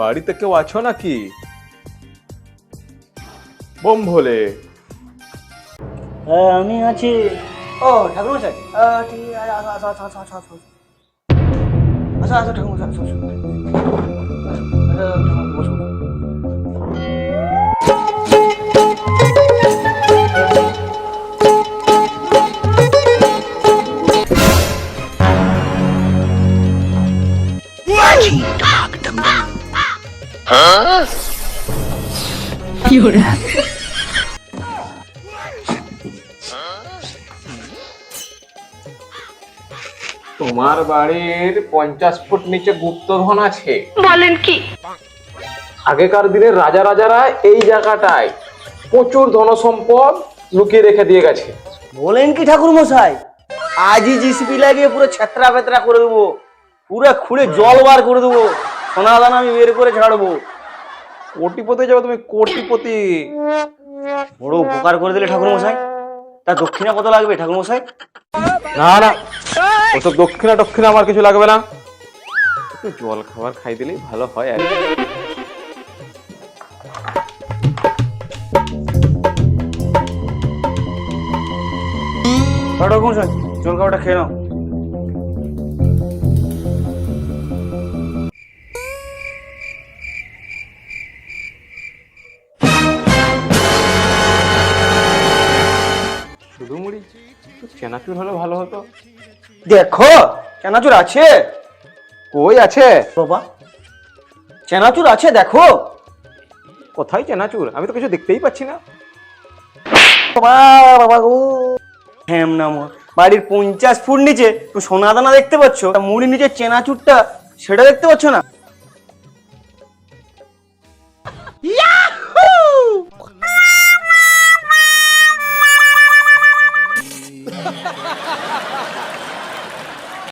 বাড়িতে কেউ আছো নাকি? বোম ভোলে। হ্যাঁ আমি আছি। ও ঠাকুর মশাই, ঠিক আছে, আসো আসো আসো আসো আসো আসো আসো আসো ঠাকুর মশাই, আসো আসো বসো। তোমার বাড়ির 50 ফুট নিচে গুপ্তধন আছে। বলেন কি? আগেকার দিনের রাজারা এই জায়গাটায় প্রচুর ধনসম্পদ লুকিয়ে রেখে দিয়ে গেছে। বলেন কি ঠাকুর মশাই, আজই জিসিপি লাগিয়ে পুরো ছেত্রা পেত্রা করে দেবো, পুরো খুঁড়ে জল বার করে দেবো, সোনা দানা আমি বের করে ছাড়বো। কোটিপতি যাবে তুমি, কোটিপতি। বড় উপকার করে দিলে ঠাকুর মশাই। তা দক্ষিণা কত লাগবে ঠাকুর মশাই? না না, ওসব দক্ষিণা আমার কিছু লাগবে না। একটু জল খাবার খাই দিলেই ভালো হয় আর কি। ঠাকুর মশাই জল খাবারটা খেয়ে নাও। শুধু মুড়ি, একটু চেনাচুর হলে ভালো হতো। দেখো চেনাচুর আছে। কই আছে? বাবা চেনাচুর আছে, দেখো। কোথায় চেনাচুর? আমি তো কিছু দেখতেই পাচ্ছি না। বাবা বাবা গো, হ্যাম নাম বাড়ির 50 ফুট নিচে তুমি সোনা দানা দেখতে পাচ্ছ, মুড়ি নিচে চেনাচুরটা সেটা দেখতে পাচ্ছ না?